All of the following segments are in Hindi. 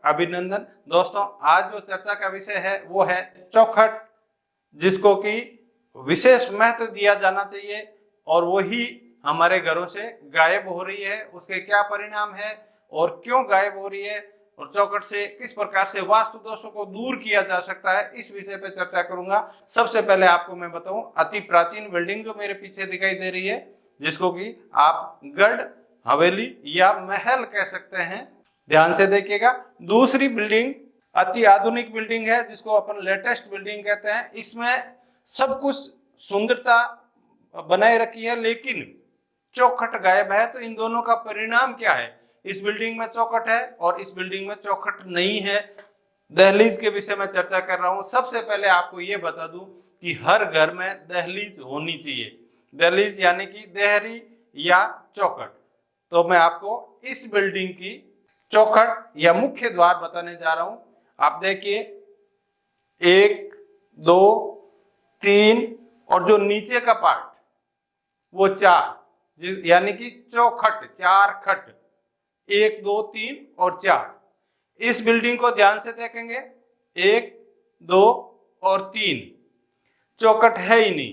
अभिनंदन। दोस्तों, आज जो चर्चा का विषय है वो है चौखट, जिसको कि विशेष महत्व दिया जाना चाहिए और वही हमारे घरों से गायब हो रही है। उसके क्या परिणाम है और क्यों गायब हो रही है, और चौखट से किस प्रकार से वास्तु दोषों को दूर किया जा सकता है, इस विषय पे चर्चा करूंगा। सबसे पहले आपको मैं बताऊं, अति प्राचीन बिल्डिंग जो मेरे पीछे दिखाई दे रही है, जिसको कि आप गढ़, हवेली या महल कह सकते हैं, ध्यान से देखिएगा। दूसरी बिल्डिंग अति आधुनिक बिल्डिंग है, जिसको अपन लेटेस्ट बिल्डिंग कहते हैं। इसमें सब कुछ सुंदरता बनाए रखी है, लेकिन चौखट गायब है। तो इन दोनों का परिणाम क्या है? इस बिल्डिंग में चौखट है और इस बिल्डिंग में चौखट नहीं है। दहलीज के विषय में चर्चा कर रहा हूं। सबसे पहले आपको यह बता दूं कि हर घर में दहलीज होनी चाहिए। दहलीज यानी कि देहरी या चौखट। तो मैं आपको इस बिल्डिंग की चौखट या मुख्य द्वार बताने जा रहा हूं। आप देखिए, 1 2 3 और जो नीचे का पार्ट वो 4, यानी कि चौखट, 4 खट, 1 2 3 और 4। इस बिल्डिंग को ध्यान से देखेंगे, 1 2 और 3 चौखट है ही नहीं।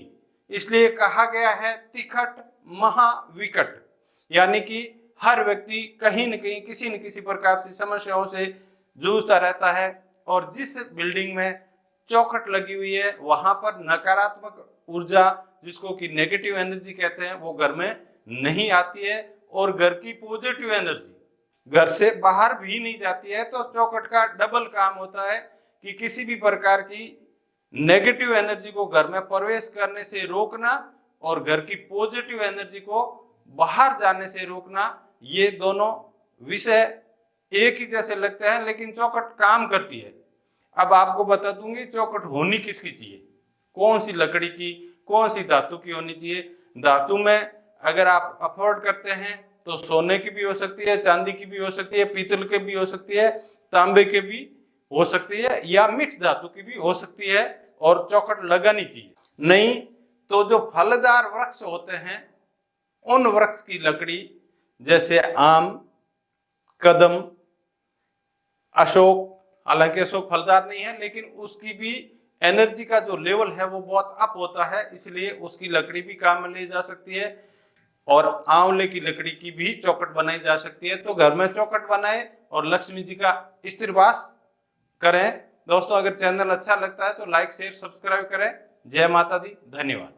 इसलिए कहा गया है तिखट महाविकट, यानी कि हर व्यक्ति कहीं न कहीं किसी न किसी प्रकार से समस्याओं से जूझता रहता है। और जिस बिल्डिंग में चौखट लगी हुई है वहां पर नकारात्मक ऊर्जा, जिसको कि नेगेटिव एनर्जी कहते हैं, वो घर में नहीं आती है और घर की पॉजिटिव एनर्जी घर से बाहर भी नहीं जाती है। तो चौखट का डबल काम होता है कि किसी भी प्रकार की नेगेटिव एनर्जी को घर में प्रवेश करने से रोकना और घर की पॉजिटिव एनर्जी को बाहर जाने से रोकना। ये दोनों विषय एक ही जैसे लगते हैं, लेकिन चौखट काम करती है। अब आपको बता दूंगी चौखट होनी किसकी चाहिए, कौन सी लकड़ी की, कौन सी धातु की होनी चाहिए। धातु में अगर आप अफोर्ड करते हैं तो सोने की भी हो सकती है, चांदी की भी हो सकती है, पीतल की भी हो सकती है, तांबे के भी हो सकती है, या मिक्स धातु की भी हो सकती है। और चौखट लगानी चाहिए। नहीं तो जो फलदार वृक्ष होते हैं उन वृक्ष की लकड़ी, जैसे आम, कदम, अशोक, हालांकि अशोक फलदार नहीं है, लेकिन उसकी भी एनर्जी का जो लेवल है वो बहुत अप होता है, इसलिए उसकी लकड़ी भी काम में ली जा सकती है। और आंवले की लकड़ी की भी चौखट बनाई जा सकती है। तो घर में चौखट बनाए और लक्ष्मी जी का स्थिर वास करें। दोस्तों, अगर चैनल अच्छा लगता है तो लाइक शेयर सब्सक्राइब करें। जय माता दी, धन्यवाद।